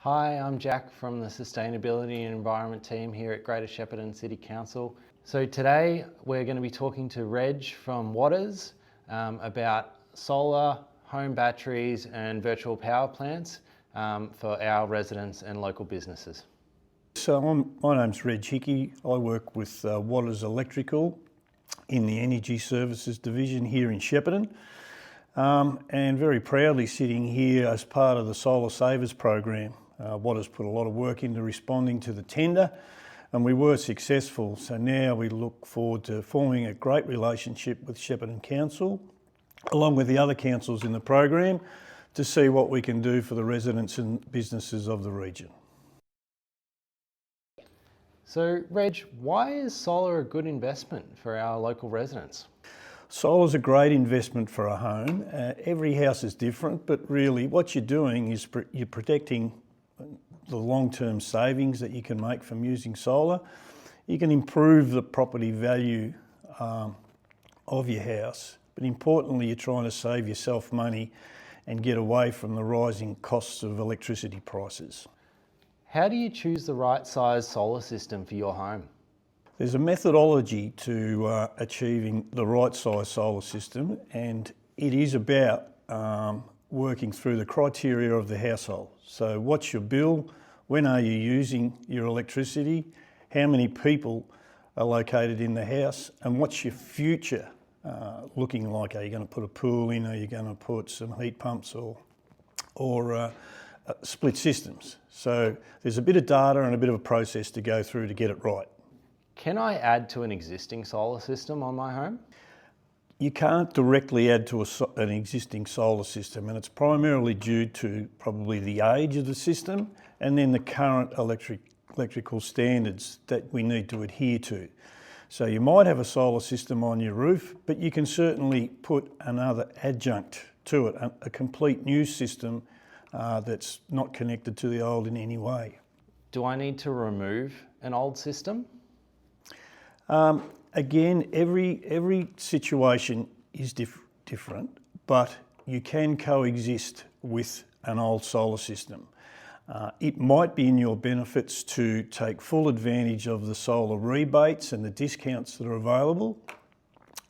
Hi, I'm Jack from the Sustainability and Environment team here at Greater Shepparton City Council. So today we're going to be talking to Reg from Waters about solar, home batteries and virtual power plants for our residents and local businesses. So my name's Reg Hickey. I work with Waters Electrical in the Energy Services Division here in Shepparton, and very proudly sitting here as part of the Solar Savers program. Waters put a lot of work into responding to the tender and we were successful. So now we look forward to forming a great relationship with Shepparton Council, along with the other councils in the program, to see what we can do for the residents and businesses of the region. So Reg, why is solar a good investment for our local residents? Solar's a great investment for a home. Every house is different, but really what you're doing is you're protecting the long-term savings that you can make from using solar. You can improve the property value of your house, but importantly you're trying to save yourself money and get away from the rising costs of electricity prices. How do you choose the right size solar system for your home? There's a methodology to achieving the right size solar system, and it is about working through the criteria of the household. So what's your bill? When are you using your electricity? How many people are located in the house? And what's your future looking like? Are you going to put a pool in? Are you going to put some heat pumps or split systems? So there's a bit of data and a bit of a process to go through to get it right. Can I add to an existing solar system on my home? You can't directly add to an existing solar system, and it's primarily due to probably the age of the system and then the current electrical standards that we need to adhere to. So you might have a solar system on your roof, but you can certainly put another adjunct to it, a complete new system that's not connected to the old in any way. Do I need to remove an old system? Again, every situation is different, but you can coexist with an old solar system. It might be in your benefits to take full advantage of the solar rebates and the discounts that are available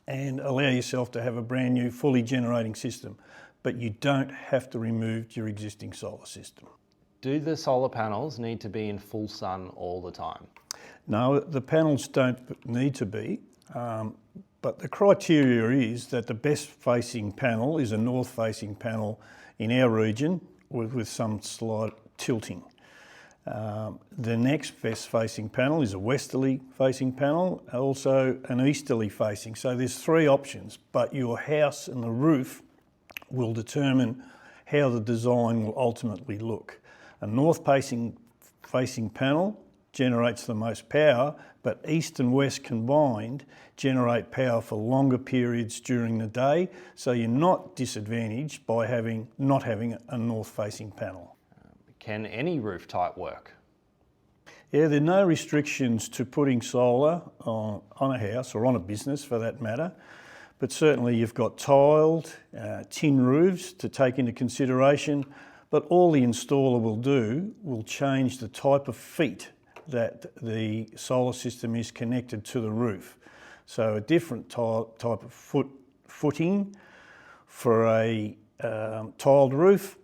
and allow yourself to have a brand new fully generating system, but you don't have to remove your existing solar system. Do the solar panels need to be in full sun all the time? No, the panels don't need to be, but the criteria is that the best facing panel is a north facing panel in our region with some slight tilting. The next best facing panel is a westerly facing panel, also an easterly facing. So there's three options, but your house and the roof will determine how the design will ultimately look. A north facing panel generates the most power, but east and west combined generate power for longer periods during the day, so you're not disadvantaged by not having a north-facing panel. Can any roof type work? Yeah, there are no restrictions to putting solar on a house or on a business for that matter, but certainly you've got tiled, tin roofs to take into consideration, but all the installer will do will change the type of feet that the solar system is connected to the roof. So a different type of footing for a tiled roof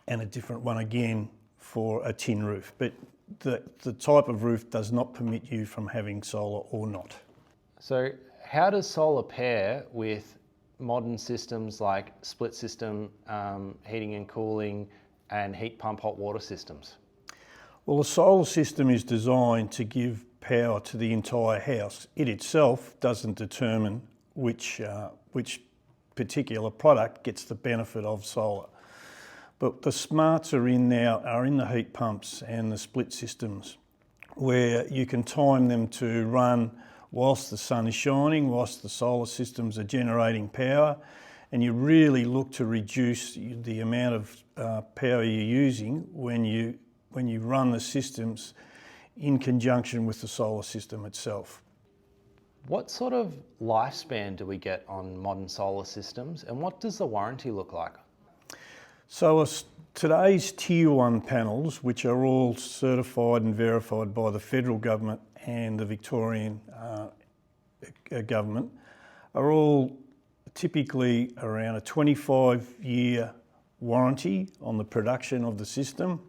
and a different one again for a tin roof. But the type of roof does not permit you from having solar or not. So how does solar pair with modern systems like split system heating and cooling and heat pump hot water systems? Well, a solar system is designed to give power to the entire house. It itself doesn't determine which particular product gets the benefit of solar. But the smarts are in the heat pumps and the split systems, where you can time them to run whilst the sun is shining, whilst the solar systems are generating power, and you really look to reduce the amount of power you're using when you run the systems in conjunction with the solar system itself. What sort of lifespan do we get on modern solar systems, and what does the warranty look like? So today's Tier 1 panels, which are all certified and verified by the federal government and the Victorian government, are all typically around a 25-year warranty on the production of the system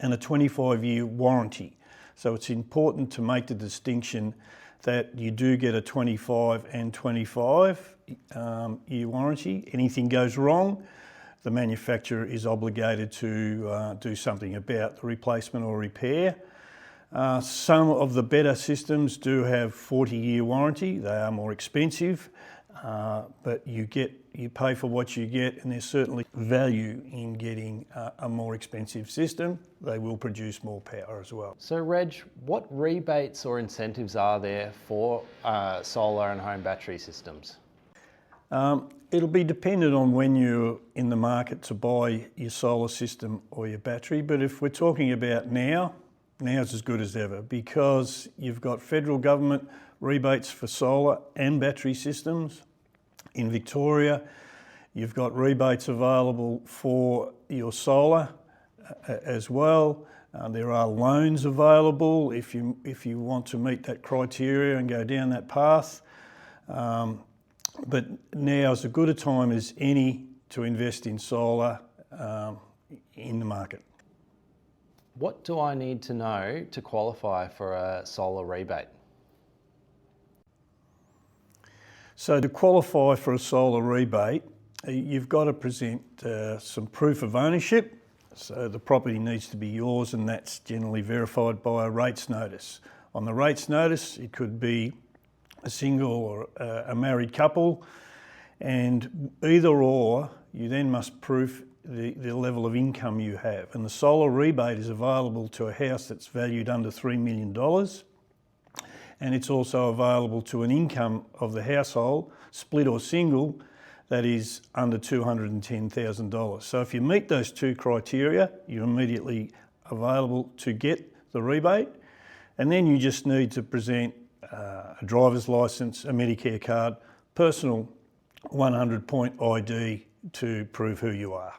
and a 25-year warranty. So it's important to make the distinction that you do get a 25 and 25 year warranty. Anything goes wrong, the manufacturer is obligated to do something about the replacement or repair. Some of the better systems do have 40-year warranty. They are more expensive, but you pay for what you get, and there's certainly value in getting a more expensive system. They will produce more power as well. So Reg, what rebates or incentives are there for solar and home battery systems? It'll be dependent on when you're in the market to buy your solar system or your battery, but if we're talking about now's as good as ever, because you've got federal government rebates for solar and battery systems. In Victoria, you've got rebates available for your solar as well. There are loans available if you want to meet that criteria and go down that path. But now is as good a time as any to invest in solar in the market. What do I need to know to qualify for a solar rebate? So to qualify for a solar rebate, you've got to present some proof of ownership. So the property needs to be yours, and that's generally verified by a rates notice. On the rates notice, it could be a single or a married couple, and either or, you then must prove the level of income you have. And the solar rebate is available to a house that's valued under $3 million. And it's also available to an income of the household, split or single, that is under $210,000. So if you meet those two criteria, you're immediately available to get the rebate. And then you just need to present a driver's licence, a Medicare card, personal 100-point ID to prove who you are.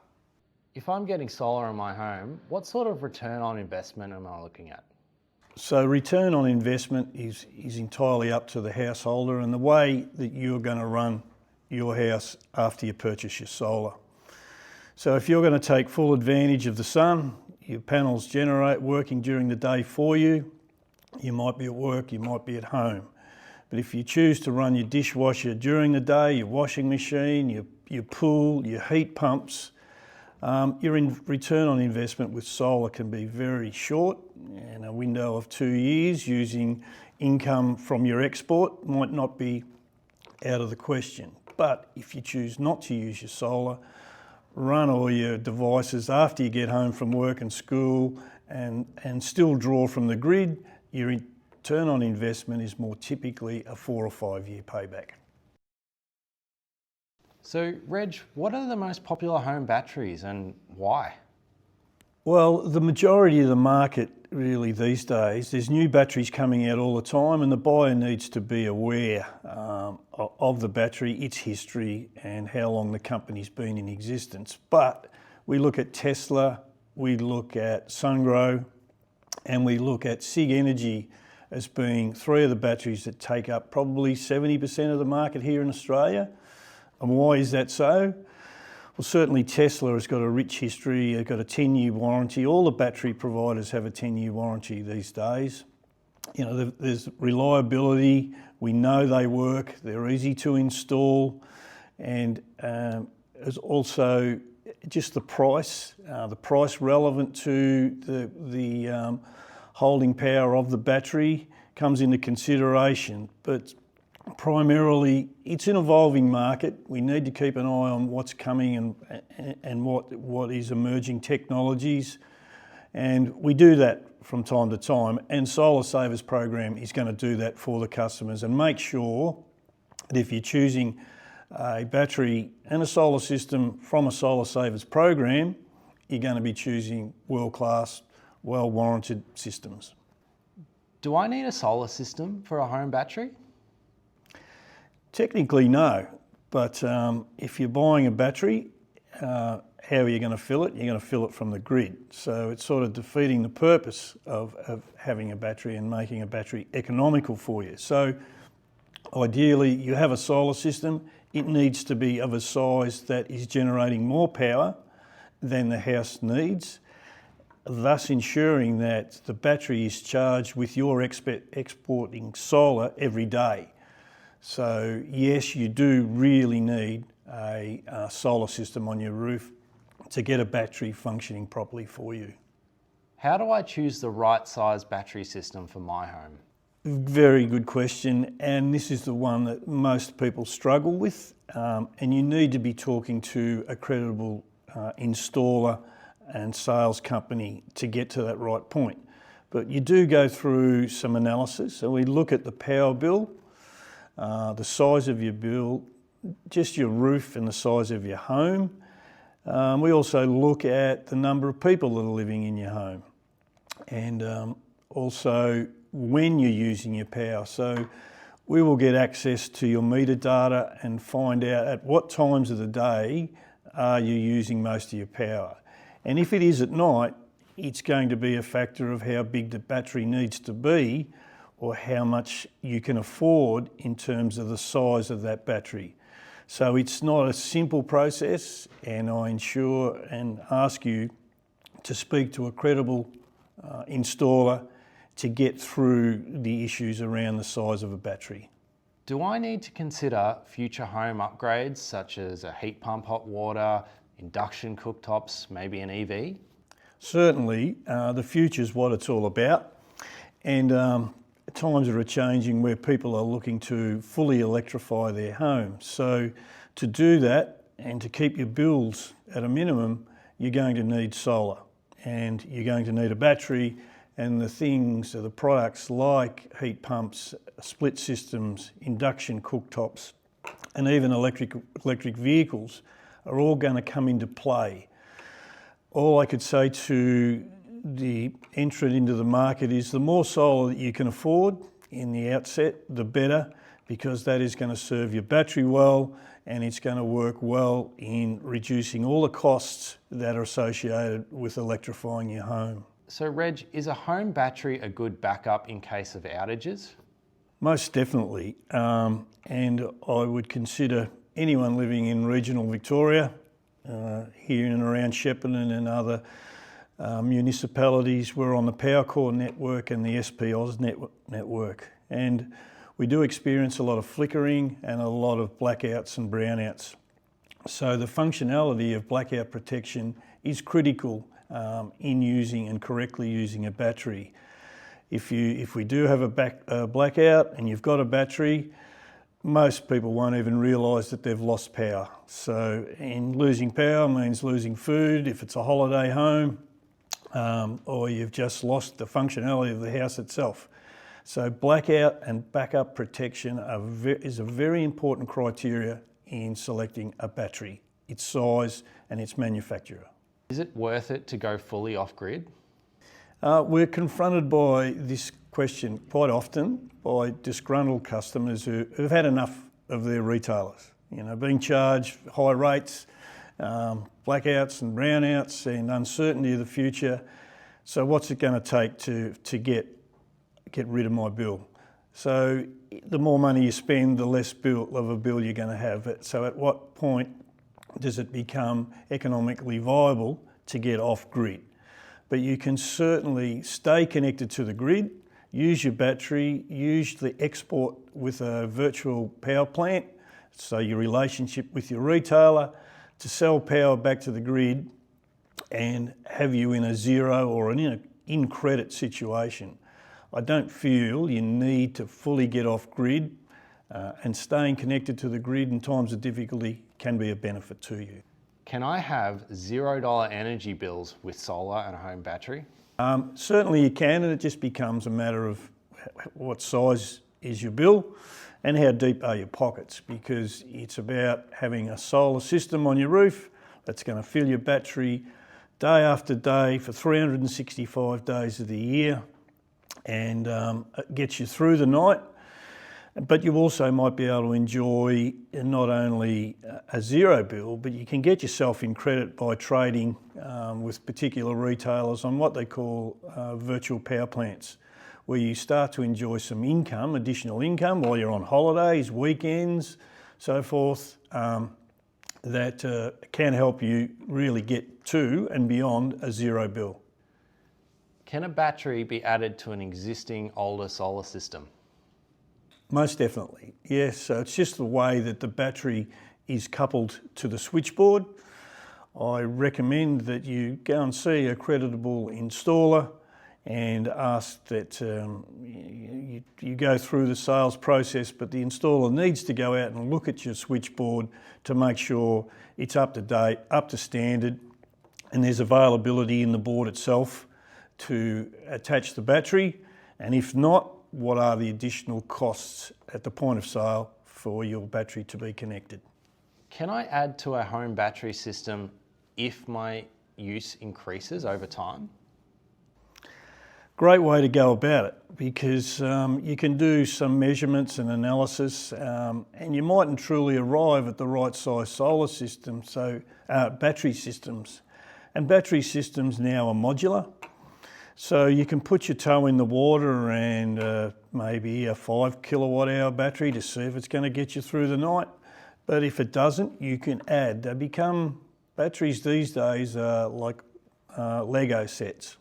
If I'm getting solar in my home, what sort of return on investment am I looking at? So return on investment is entirely up to the householder and the way that you're going to run your house after you purchase your solar. So if you're going to take full advantage of the sun, your panels generate working during the day for you. You might be at work, you might be at home. But if you choose to run your dishwasher during the day, your washing machine, your pool, your heat pumps, your return on investment with solar can be very short, and a window of 2 years using income from your export might not be out of the question. But if you choose not to use your solar, run all your devices after you get home from work and school and still draw from the grid, your return on investment is more typically a 4 or 5 year payback. So Reg, what are the most popular home batteries and why? Well, the majority of the market really these days, there's new batteries coming out all the time, and the buyer needs to be aware of the battery, its history and how long the company's been in existence. But we look at Tesla, we look at Sungrow, and we look at SIG Energy as being three of the batteries that take up probably 70% of the market here in Australia. And why is that so? Well, certainly Tesla has got a rich history, they've got a 10-year warranty. All the battery providers have a 10-year warranty these days. You know, there's reliability, we know they work, they're easy to install, and there's also just the price relevant to the holding power of the battery comes into consideration. But primarily, it's an evolving market. We need to keep an eye on what's coming and what is emerging technologies. And we do that from time to time. And Solar Savers program is going to do that for the customers and make sure that if you're choosing a battery and a solar system from a Solar Savers program, you're going to be choosing world-class, well-warranted systems. Do I need a solar system for a home battery? Technically, no, but if you're buying a battery how are you going to fill it? You're going to fill it from the grid. So it's sort of defeating the purpose of having a battery and making a battery economical for you. So ideally, you have a solar system. It needs to be of a size that is generating more power than the house needs, thus ensuring that the battery is charged with your exporting solar every day. So yes, you do really need a solar system on your roof to get a battery functioning properly for you. How do I choose the right size battery system for my home? Very good question, and this is the one that most people struggle with, and you need to be talking to a credible installer and sales company to get to that right point. But you do go through some analysis. So we look at the power bill, the size of your bill, just your roof and the size of your home. We also look at the number of people that are living in your home, and also when you're using your power. So we will get access to your meter data and find out at what times of the day are you using most of your power. And if it is at night, it's going to be a factor of how big the battery needs to be or how much you can afford in terms of the size of that battery. So it's not a simple process, and I ensure and ask you to speak to a credible installer to get through the issues around the size of a battery. Do I need to consider future home upgrades such as a heat pump hot water, induction cooktops, maybe an EV? Certainly, the future is what it's all about, and times are changing where people are looking to fully electrify their homes. So to do that and to keep your bills at a minimum, you're going to need solar and you're going to need a battery, and the things, the products like heat pumps, split systems, induction cooktops, and even electric vehicles are all going to come into play. All I could say to the entrant into the market is the more solar that you can afford in the outset, the better, because that is going to serve your battery well, and it's going to work well in reducing all the costs that are associated with electrifying your home. So Reg, is a home battery a good backup in case of outages? Most definitely, and I would consider anyone living in regional Victoria, here in and around Shepparton and other municipalities. We're on the PowerCore network and the SPOS network, and we do experience a lot of flickering and a lot of blackouts and brownouts. So the functionality of blackout protection is critical in using and correctly using a battery. If we do have a blackout and you've got a battery, most people won't even realise that they've lost power. So, and losing power means losing food if it's a holiday home, or you've just lost the functionality of the house itself. So blackout and backup protection is a very important criteria in selecting a battery, its size and its manufacturer. Is it worth it to go fully off-grid? We're confronted by this question quite often by disgruntled customers who've had enough of their retailers, being charged high rates, blackouts and brownouts and uncertainty of the future. So what's it going to take to get rid of my bill? So the more money you spend, the less of a bill you're going to have. So at what point does it become economically viable to get off grid? But you can certainly stay connected to the grid, use your battery, use the export with a virtual power plant, so your relationship with your retailer, to sell power back to the grid and have you in a zero or an in credit situation. I don't feel you need to fully get off grid, and staying connected to the grid in times of difficulty can be a benefit to you. Can I have $0 energy bills with solar and a home battery? Certainly you can, and it just becomes a matter of what size is your bill and how deep are your pockets, because it's about having a solar system on your roof that's going to fill your battery day after day for 365 days of the year, and it gets you through the night. But you also might be able to enjoy not only a zero bill, but you can get yourself in credit by trading with particular retailers on what they call virtual power plants, where you start to enjoy some income, additional income, while you're on holidays, weekends, so forth, that can help you really get to and beyond a zero bill. Can a battery be added to an existing older solar system? Most definitely, yes. So it's just the way that the battery is coupled to the switchboard. I recommend that you go and see a creditable installer and ask that you go through the sales process, but the installer needs to go out and look at your switchboard to make sure it's up to date, up to standard, and there's availability in the board itself to attach the battery, and if not, what are the additional costs at the point of sale for your battery to be connected. Can I add to a home battery system if my use increases over time? Great way to go about it, because you can do some measurements and analysis and you mightn't truly arrive at the right size solar system, so battery systems. And battery systems now are modular. So you can put your toe in the water and maybe a 5 kilowatt hour battery to see if it's going to get you through the night. But if it doesn't, you can add. Batteries these days are like Lego sets.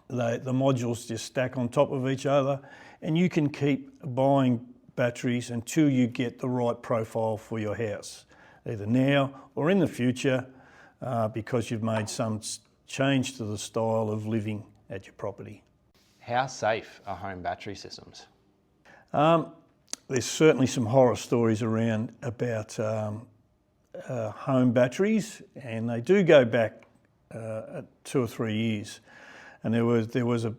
The modules just stack on top of each other, and you can keep buying batteries until you get the right profile for your house, either now or in the future, because you've made some change to the style of living at your property. How safe are home battery systems? There's certainly some horror stories around about home batteries, and they do go back 2 or 3 years. And there was a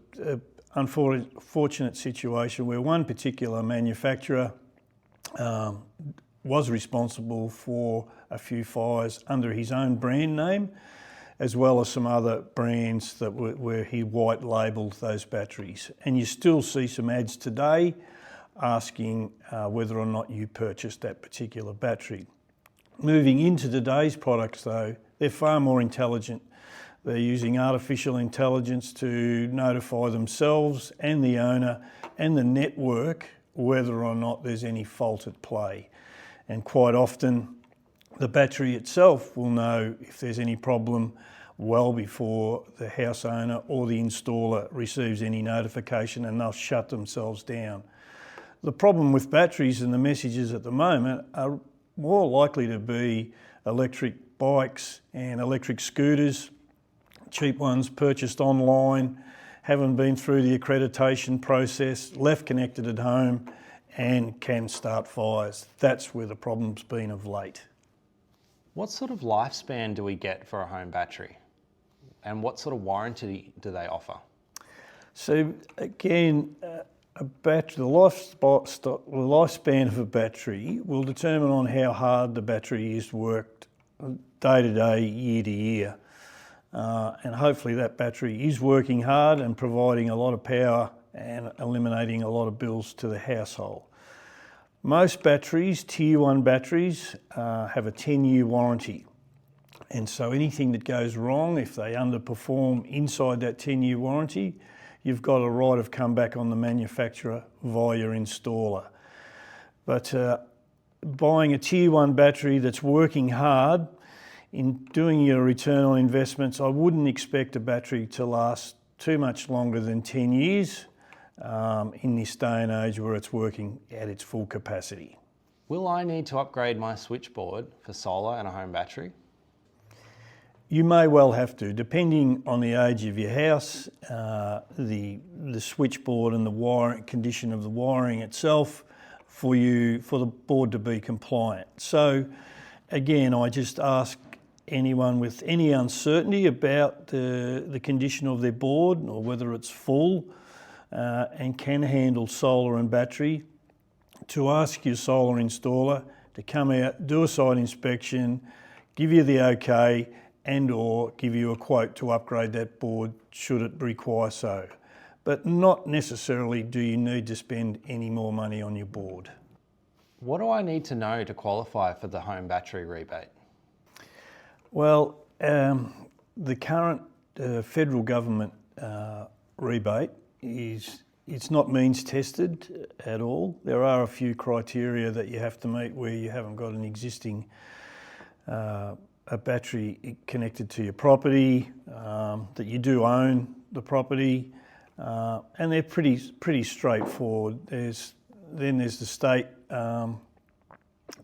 unfortunate situation where one particular manufacturer was responsible for a few fires under his own brand name, as well as some other brands that where he white labelled those batteries. And you still see some ads today asking whether or not you purchased that particular battery. Moving into today's products though, they're far more intelligent. They're using artificial intelligence to notify themselves and the owner and the network whether or not there's any fault at play. And quite often, the battery itself will know if there's any problem well before the house owner or the installer receives any notification, and they'll shut themselves down. The problem with batteries and the messages at the moment are more likely to be electric bikes and electric scooters, cheap ones purchased online, haven't been through the accreditation process, left connected at home, and can start fires. That's where the problem's been of late. What sort of lifespan do we get for a home battery? And what sort of warranty do they offer? So again, the lifespan of a battery will determine on how hard the battery is worked day to day, year to year. And hopefully that battery is working hard and providing a lot of power and eliminating a lot of bills to the household. Most batteries, tier 1 batteries, have a 10-year warranty. And so anything that goes wrong, if they underperform inside that 10-year warranty, you've got a right of comeback on the manufacturer via your installer. But buying a tier 1 battery that's working hard, in doing your return on investments, I wouldn't expect a battery to last too much longer than 10 years in this day and age where it's working at its full capacity. Will I need to upgrade my switchboard for solar and a home battery? You may well have to, depending on the age of your house, the switchboard and the wiring condition of the wiring itself for the board to be compliant. So again, I just ask anyone with any uncertainty about the condition of their board or whether it's full and can handle solar and battery, to ask your solar installer to come out, do a site inspection, give you the okay, and or give you a quote to upgrade that board should it require so. But not necessarily do you need to spend any more money on your board. What do I need to know to qualify for the home battery rebate? Well, the current federal government rebate it's not means tested at all. There are a few criteria that you have to meet where you haven't got an existing a battery connected to your property, that you do own the property, and they're pretty straightforward. There's the state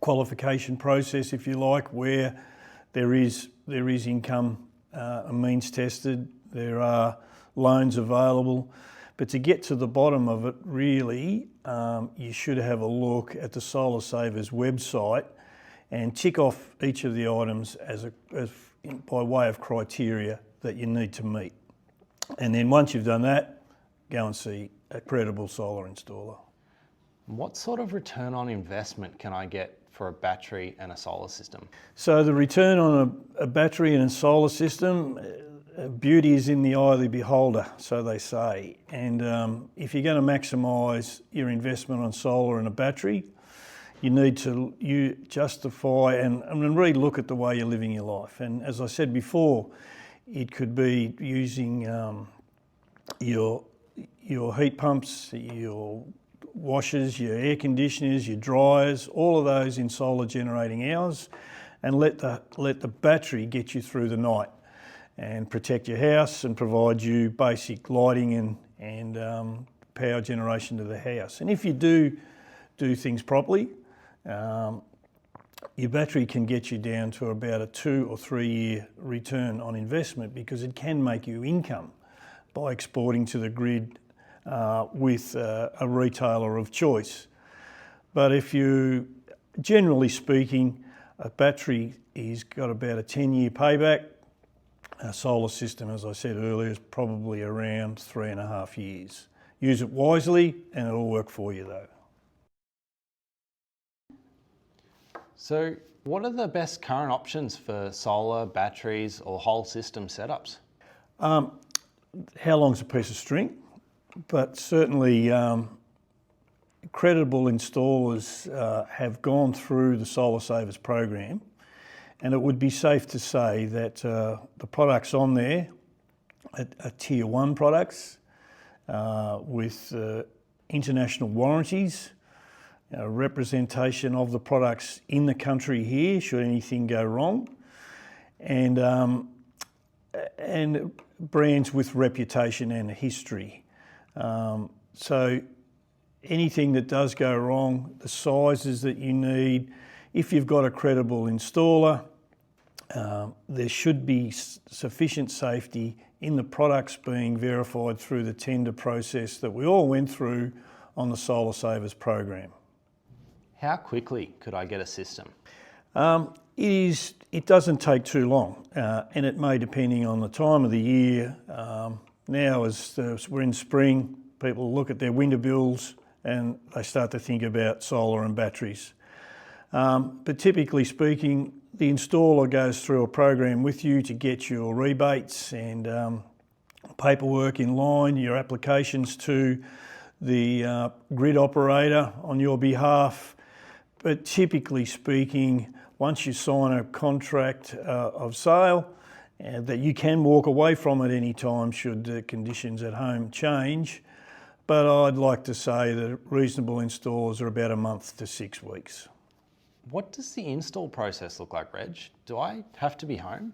qualification process, if you like, where there is income means tested. There are loans available, but to get to the bottom of it, really, you should have a look at the Solar Savers website and tick off each of the items by way of criteria that you need to meet. And then once you've done that, go and see a credible solar installer. What sort of return on investment can I get for a battery and a solar system? So the return on a battery and a solar system, beauty is in the eye of the beholder, so they say. And if you're going to maximise your investment on solar and a battery, you need to justify and really look at the way you're living your life. And as I said before, it could be using your heat pumps, your washers, your air conditioners, your dryers, all of those in solar generating hours, and let the battery get you through the night and protect your house and provide you basic lighting and power generation to the house. And if you do things properly, your battery can get you down to about a 2 or 3 year return on investment, because it can make you income by exporting to the grid with a retailer of choice. But generally speaking, a battery is got about a 10-year payback. A solar system, as I said earlier, is probably around 3.5 years. Use it wisely and it'll work for you though. So what are the best current options for solar, batteries or whole system setups? How long's a piece of string? But certainly credible installers have gone through the Solar Savers program, and it would be safe to say that the products on there are tier 1 products with international warranties, representation of the products in the country here should anything go wrong, and brands with reputation and a history. So anything that does go wrong, the sizes that you need, if you've got a credible installer, there should be sufficient safety in the products being verified through the tender process that we all went through on the Solar Savers program. How quickly could I get a system? It doesn't take too long, and it may, depending on the time of the year. Now, as we're in spring, people look at their winter bills and they start to think about solar and batteries. But typically speaking, the installer goes through a program with you to get your rebates and paperwork in line, your applications to the grid operator on your behalf. But typically speaking, once you sign a contract of sale, that you can walk away from at any time should the conditions at home change. But I'd like to say that reasonable installs are about a month to 6 weeks. What does the install process look like, Reg? Do I have to be home?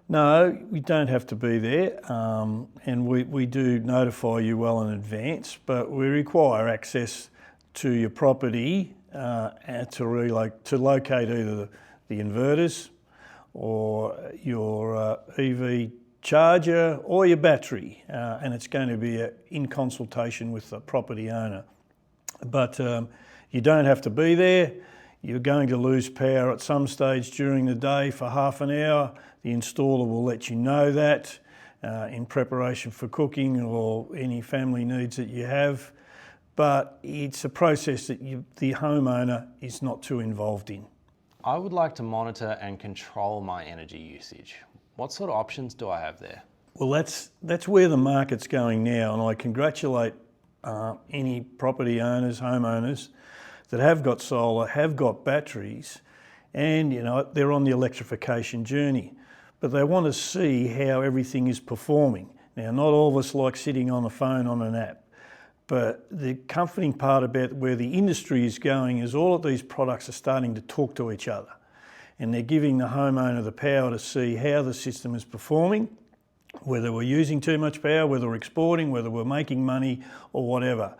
No, we don't have to be there, and we do notify you well in advance, but we require access to your property to locate either the inverters or your EV charger or your battery, and it's going to be in consultation with the property owner. But you don't have to be there. You're going to lose power at some stage during the day for half an hour. The installer will let you know that in preparation for cooking or any family needs that you have. But it's a process that the homeowner is not too involved in. I would like to monitor and control my energy usage. What sort of options do I have there? Well, that's where the market's going now, and I congratulate any property owners, homeowners, that have got solar, have got batteries, and they're on the electrification journey. But they want to see how everything is performing. Now, not all of us like sitting on a phone on an app, but the comforting part about where the industry is going is all of these products are starting to talk to each other, and they're giving the homeowner the power to see how the system is performing, whether we're using too much power, whether we're exporting, whether we're making money or whatever.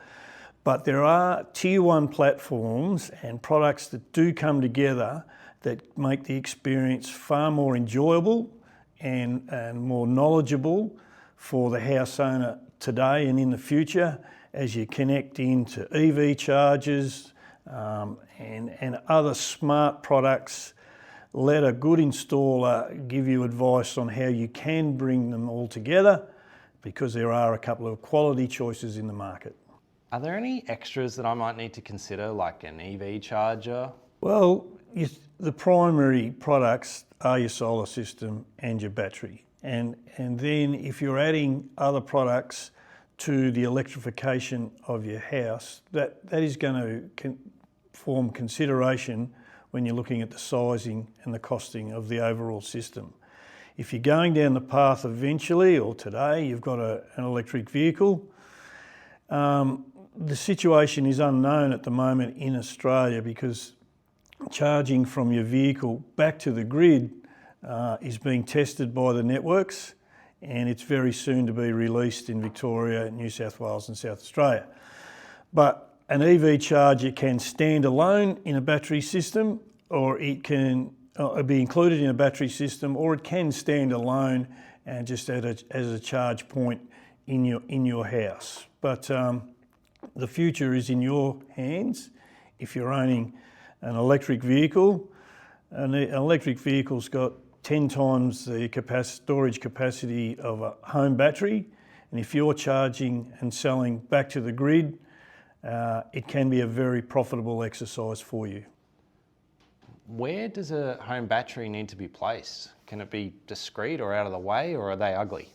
But there are tier one platforms and products that do come together that make the experience far more enjoyable and more knowledgeable for the house owner today and in the future as you connect into EV chargers and other smart products. Let a good installer give you advice on how you can bring them all together, because there are a couple of quality choices in the market. Are there any extras that I might need to consider, like an EV charger? Well, the primary products are your solar system and your battery. And then if you're adding other products to the electrification of your house, that is going to form consideration when you're looking at the sizing and the costing of the overall system. If you're going down the path eventually, or today, you've got an electric vehicle, the situation is unknown at the moment in Australia, because charging from your vehicle back to the grid is being tested by the networks, and it's very soon to be released in Victoria, New South Wales and South Australia. But an EV charger can stand alone in a battery system, or it can be included in a battery system, or it can stand alone and just as a charge point in your house. But the future is in your hands. If you're owning an electric vehicle, an electric vehicle's got 10 times the storage capacity of a home battery, and if you're charging and selling back to the grid, it can be a very profitable exercise for you. Where does a home battery need to be placed? Can it be discreet or out of the way, or are they ugly?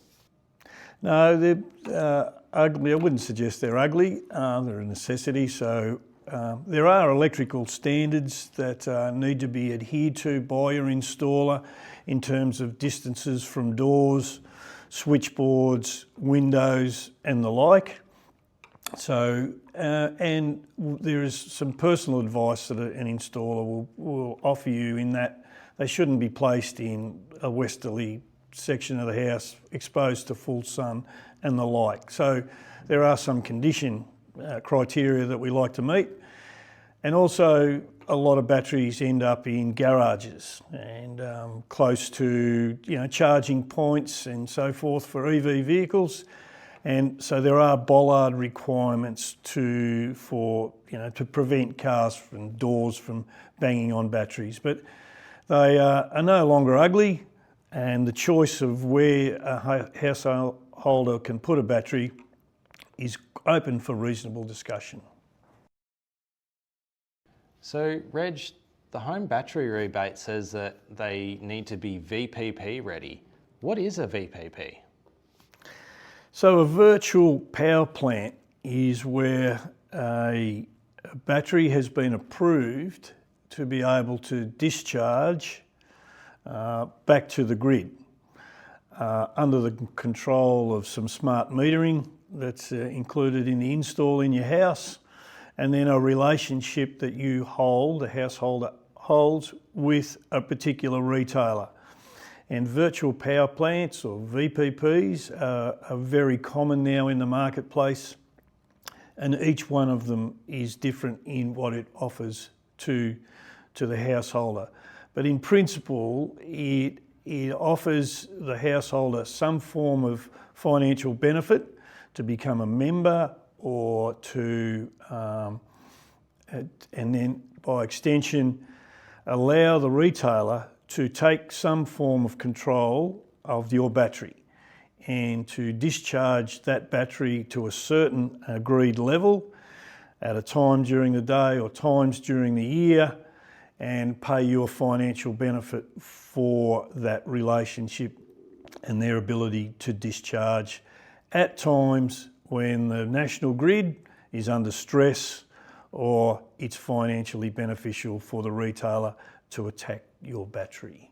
No, they're ugly. I wouldn't suggest they're ugly. They're a necessity. So there are electrical standards that need to be adhered to by your installer in terms of distances from doors, switchboards, windows and the like. So, and there is some personal advice that an installer will offer you, in that they shouldn't be placed in a westerly section of the house exposed to full sun and the like. So there are some condition criteria that we like to meet. And also, a lot of batteries end up in garages and close to charging points and so forth for EV vehicles. And so there are bollard requirements to prevent cars and doors from banging on batteries. But they are no longer ugly, and the choice of where a householder can put a battery is open for reasonable discussion. So, Reg, the home battery rebate says that they need to be VPP ready. What is a VPP? So a virtual power plant is where a battery has been approved to be able to discharge back to the grid under the control of some smart metering that's included in the install in your house, and then a relationship that you hold, the householder holds, with a particular retailer. And virtual power plants, or VPPs, are very common now in the marketplace, and each one of them is different in what it offers to the householder. But in principle, it offers the householder some form of financial benefit to become a member, or to, and then by extension, allow the retailer to take some form of control of your battery and to discharge that battery to a certain agreed level at a time during the day or times during the year, and pay you a financial benefit for that relationship and their ability to discharge at times when the national grid is under stress, or it's financially beneficial for the retailer to attack your battery.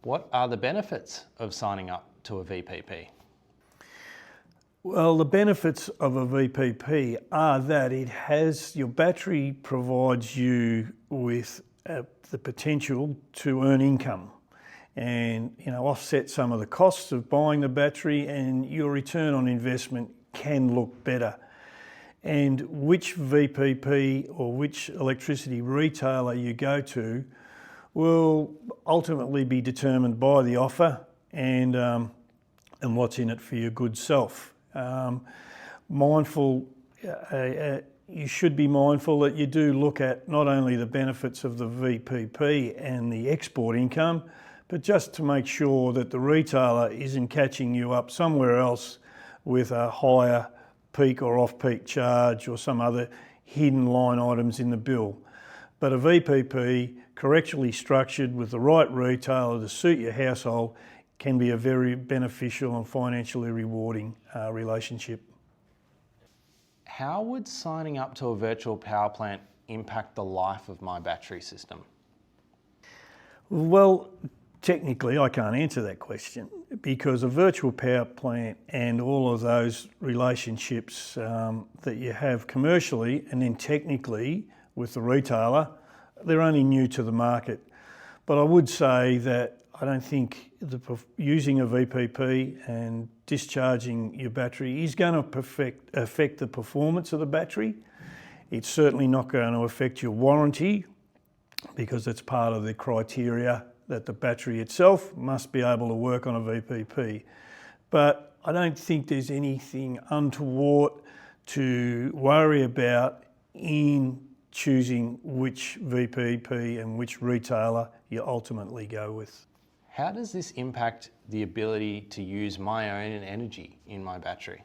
What are the benefits of signing up to a VPP? Well, the benefits of a VPP are that your battery provides you with the potential to earn income and offset some of the costs of buying the battery, and your return on investment can look better. And which VPP or which electricity retailer you go to will ultimately be determined by the offer and what's in it for your good self. You should be mindful that you do look at not only the benefits of the VPP and the export income, but just to make sure that the retailer isn't catching you up somewhere else with a higher peak or off-peak charge or some other hidden line items in the bill. But a VPP, correctly structured with the right retailer to suit your household, can be a very beneficial and financially rewarding relationship. How would signing up to a virtual power plant impact the life of my battery system? Well, technically I can't answer that question, because a virtual power plant and all of those relationships that you have commercially and then technically with the retailer, they're only new to the market. But I would say that I don't think using a VPP and discharging your battery is going to affect the performance of the battery. It's certainly not going to affect your warranty, because it's part of the criteria that the battery itself must be able to work on a VPP. But I don't think there's anything untoward to worry about in choosing which VPP and which retailer you ultimately go with. How does this impact the ability to use my own energy in my battery?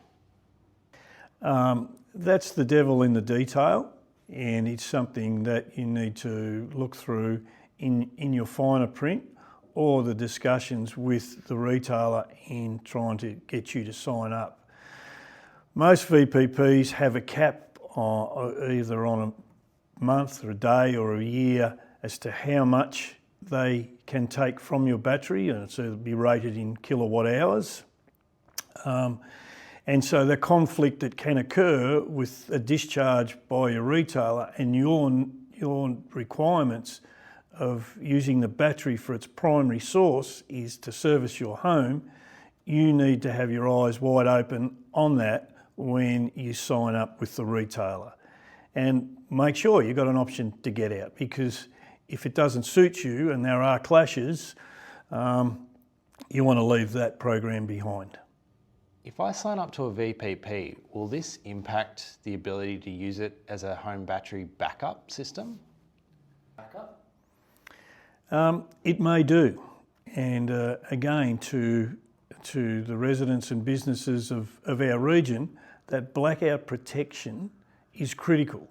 That's the devil in the detail, and it's something that you need to look through in your finer print or the discussions with the retailer in trying to get you to sign up. Most VPPs have a cap either on a month or a day or a year as to how much they can take from your battery, and it'll be rated in kilowatt hours. And so the conflict that can occur with a discharge by your retailer and your requirements of using the battery for its primary source is to service your home, you need to have your eyes wide open on that when you sign up with the retailer. And make sure you've got an option to get out, because if it doesn't suit you and there are clashes, you want to leave that program behind. If I sign up to a VPP, will this impact the ability to use it as a home battery backup system? It may do. And again, to the residents and businesses of our region, that blackout protection is critical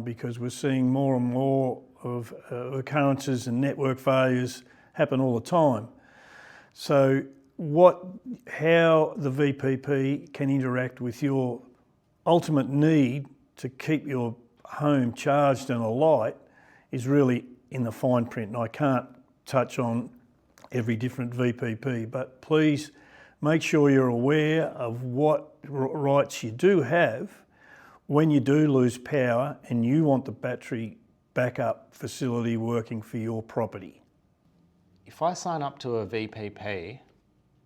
because we're seeing more and more of occurrences and network failures happen all the time. So how the VPP can interact with your ultimate need to keep your home charged and alight is really in the fine print. And I can't touch on every different VPP, but please make sure you're aware of what rights you do have when you do lose power and you want the battery backup facility working for your property. If I sign up to a VPP,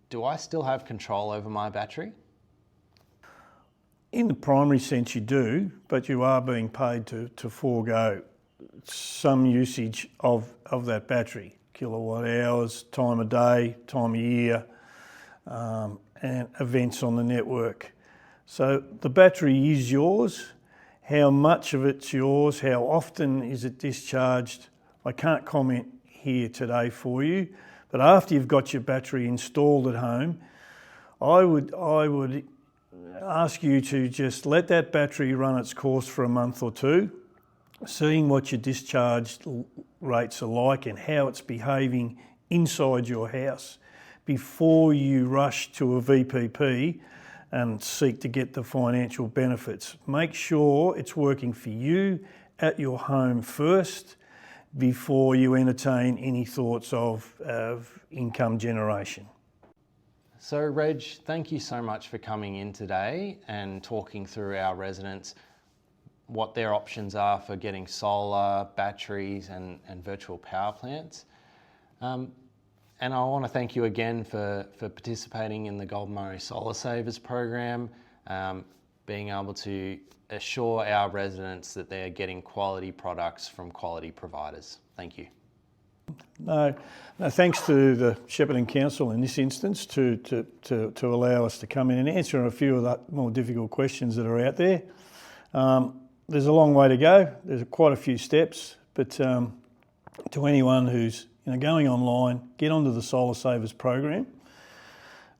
do I still have control over my battery? In the primary sense you do, but you are being paid to forego some usage of that battery, kilowatt hours, time of day, time of year, and events on the network. So the battery is yours. How much of it's yours, how often is it discharged, I can't comment here today for you. But after you've got your battery installed at home, I would ask you to just let that battery run its course for a month or two, seeing what your discharge rates are like and how it's behaving inside your house before you rush to a VPP and seek to get the financial benefits. Make sure it's working for you at your home first before you entertain any thoughts of income generation. So Reg, thank you so much for coming in today and talking through our residents what their options are for getting solar, batteries and virtual power plants. And I want to thank you again for participating in the Goulburn Murray Solar Savers program, being able to assure our residents that they're getting quality products from quality providers. Thank you. No, thanks to the Shepparton Council in this instance to allow us to come in and answer a few of the more difficult questions that are out there. There's a long way to go. There's quite a few steps, but to anyone who's going online, get onto the Solar Savers program.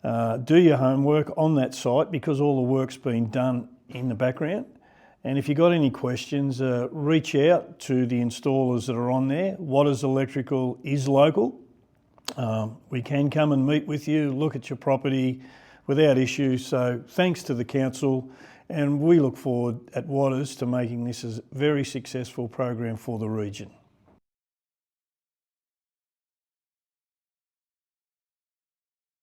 Do your homework on that site because all the work's been done in the background. And if you've got any questions, reach out to the installers that are on there. Waters Electrical is local. We can come and meet with you, look at your property without issue. So thanks to the council, and we look forward at Waters to making this a very successful program for the region.